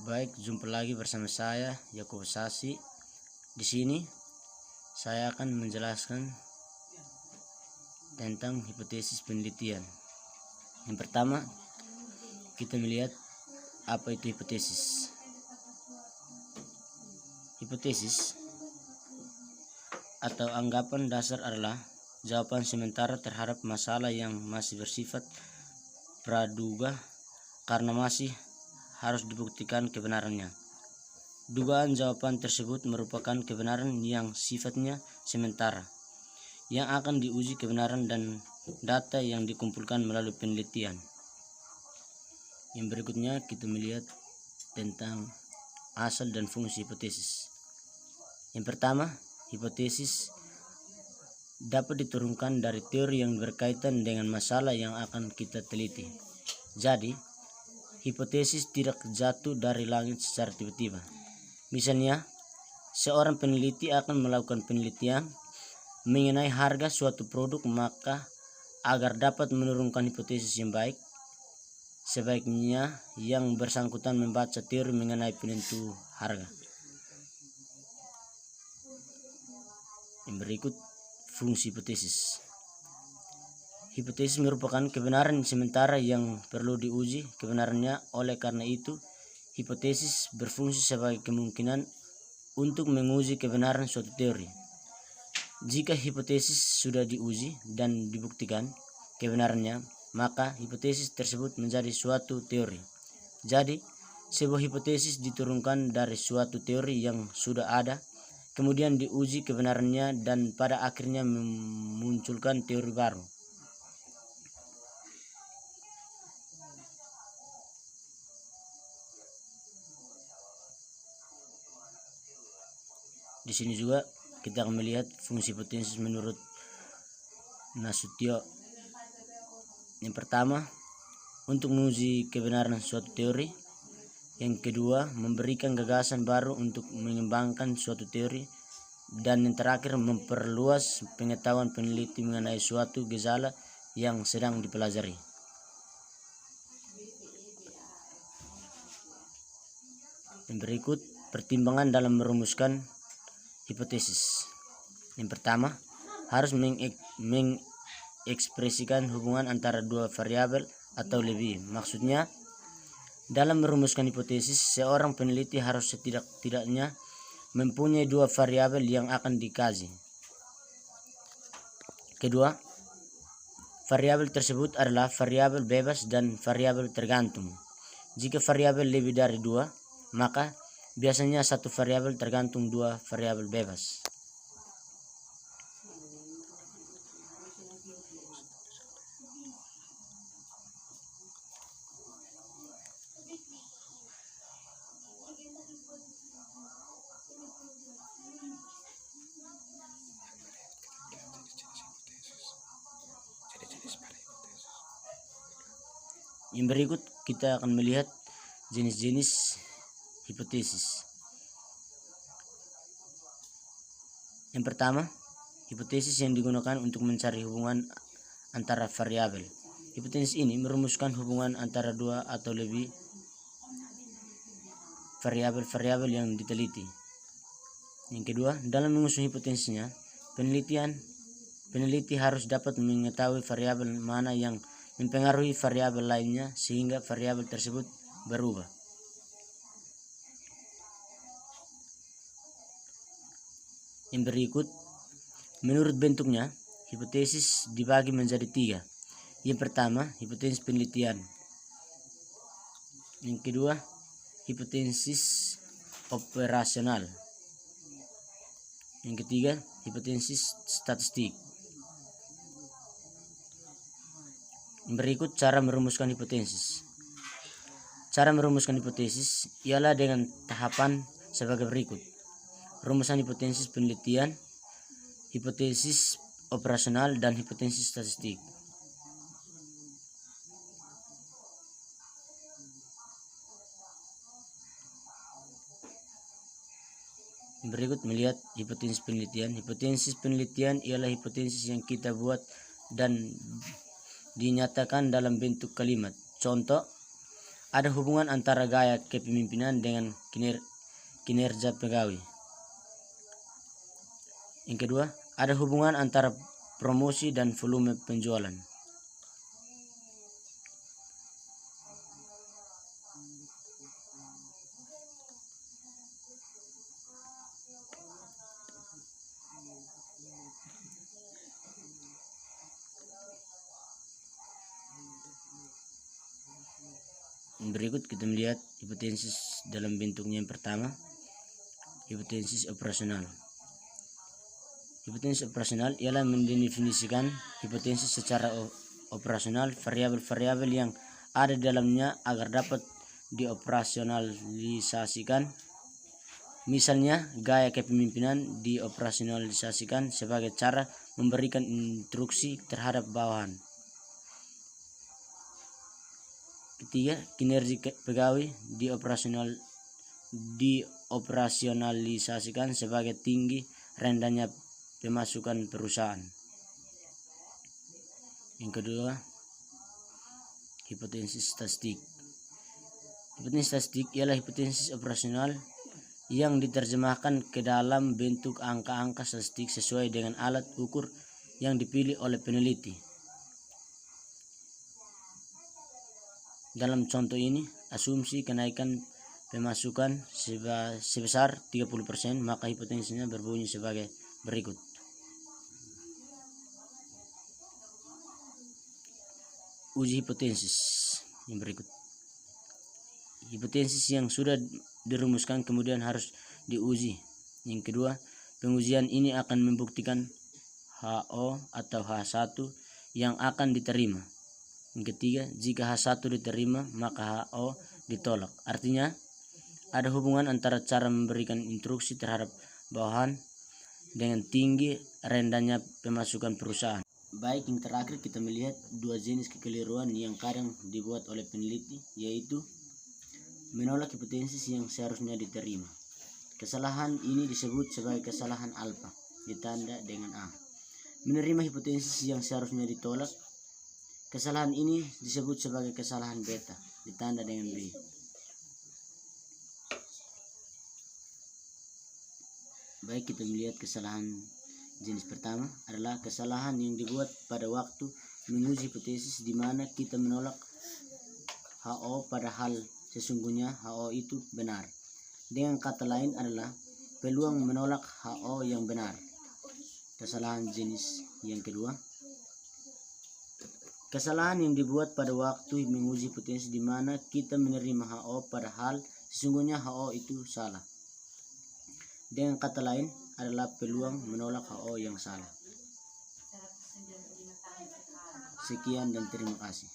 Baik, jumpa lagi bersama saya Yakobus Sasi. Di sini saya akan menjelaskan tentang hipotesis penelitian. Yang pertama, kita melihat apa itu hipotesis. Hipotesis atau anggapan dasar adalah jawaban sementara terhadap masalah yang masih bersifat praduga karena masih harus dibuktikan kebenarannya. Dugaan jawaban tersebut merupakan kebenaran yang sifatnya sementara, yang akan diuji kebenaran dan data yang dikumpulkan melalui penelitian. Yang berikutnya kita melihat tentang asal dan fungsi hipotesis. Yang pertama, hipotesis dapat diturunkan dari teori yang berkaitan dengan masalah yang akan kita teliti. Jadi, hipotesis tidak jatuh dari langit secara tiba-tiba. Misalnya, seorang peneliti akan melakukan penelitian mengenai harga suatu produk, maka agar dapat menurunkan hipotesis yang baik, sebaiknya yang bersangkutan membaca teori mengenai penentu harga. Yang berikut, fungsi hipotesis. Hipotesis merupakan kebenaran sementara yang perlu diuji kebenarannya. Oleh karena itu, hipotesis berfungsi sebagai kemungkinan untuk menguji kebenaran suatu teori. Jika hipotesis sudah diuji dan dibuktikan kebenarannya, maka hipotesis tersebut menjadi suatu teori. Jadi, sebuah hipotesis diturunkan dari suatu teori yang sudah ada, kemudian diuji kebenarannya, dan pada akhirnya memunculkan teori baru. Di sini juga kita akan melihat fungsi hipotesis menurut Nasution. Yang pertama, untuk menguji kebenaran suatu teori. Yang kedua, memberikan gagasan baru untuk mengembangkan suatu teori. Dan yang terakhir, memperluas pengetahuan peneliti mengenai suatu gejala yang sedang dipelajari. Yang berikut, pertimbangan dalam merumuskan hipotesis. Yang pertama, harus mengekspresikan hubungan antara dua variabel atau lebih. Maksudnya, dalam merumuskan hipotesis, seorang peneliti harus setidak-tidaknya mempunyai dua variabel yang akan dikaji. Kedua, variabel tersebut adalah variabel bebas dan variabel tergantung. Jika variabel lebih dari dua, maka biasanya satu variabel tergantung, dua variabel bebas. Yang berikut kita akan melihat jenis-jenis hipotesis. Yang pertama, hipotesis yang digunakan untuk mencari hubungan antara variabel. Hipotesis ini merumuskan hubungan antara dua atau lebih variabel-variabel yang diteliti. Yang kedua, dalam mengusung hipotesisnya, peneliti harus dapat mengetahui variabel mana yang mempengaruhi variabel lainnya sehingga variabel tersebut berubah. Yang berikut, menurut bentuknya, hipotesis dibagi menjadi tiga. Yang pertama, hipotesis penelitian. Yang kedua, hipotesis operasional. Yang ketiga, hipotesis statistik. Berikut cara merumuskan hipotesis. Cara merumuskan hipotesis ialah dengan tahapan sebagai berikut. Rumusan hipotesis penelitian, hipotesis operasional, dan hipotesis statistik. Berikut melihat hipotesis penelitian. Hipotesis penelitian ialah hipotesis yang kita buat dan dinyatakan dalam bentuk kalimat. Contoh, Ada hubungan antara gaya kepemimpinan dengan kinerja pegawai. Yang kedua, ada hubungan antara promosi dan volume penjualan. Berikut kita melihat hipotesis dalam bentuknya. Yang pertama, hipotesis operasional. Hipotesis operasional ialah mendefinisikan hipotesis secara operasional variabel-variabel yang ada di dalamnya agar dapat dioperasionalisasikan. Misalnya, gaya kepemimpinan dioperasionalisasikan sebagai cara memberikan instruksi terhadap bawahan. Ketiga, kinerja pegawai dioperasionalisasikan sebagai tinggi rendahnya pemasukan perusahaan. Yang kedua, hipotesis statistik. Hipotesis statistik ialah hipotesis operasional yang diterjemahkan ke dalam bentuk angka-angka statistik sesuai dengan alat ukur yang dipilih oleh peneliti. Dalam contoh ini, asumsi kenaikan pemasukan sebesar 30%, maka hipotesisnya berbunyi sebagai berikut. Uji hipotesis yang berikut. Hipotesis yang sudah dirumuskan kemudian harus diuji. Yang kedua, pengujian ini akan membuktikan HO atau H1 yang akan diterima. Yang ketiga, jika H1 diterima maka HO ditolak. Artinya, ada hubungan antara cara memberikan instruksi terhadap bawahan dengan tinggi rendahnya pemasukan perusahaan. Baik, yang terakhir kita melihat dua jenis kekeliruan yang kadang dibuat oleh peneliti, yaitu menolak hipotesis yang seharusnya diterima. Kesalahan ini disebut sebagai kesalahan alfa, ditanda dengan A. Menerima hipotesis yang seharusnya ditolak. Kesalahan ini disebut sebagai kesalahan beta, ditanda dengan B. Baik, kita melihat kesalahan jenis pertama adalah kesalahan yang dibuat pada waktu menguji hipotesis di mana kita menolak HO padahal sesungguhnya HO itu benar. Dengan kata lain adalah peluang menolak HO yang benar. Kesalahan jenis yang kedua, kesalahan yang dibuat pada waktu menguji hipotesis di mana kita menerima HO padahal sesungguhnya HO itu salah. Dengan kata lain adalah peluang menolak HO yang salah. Sekian dan terima kasih.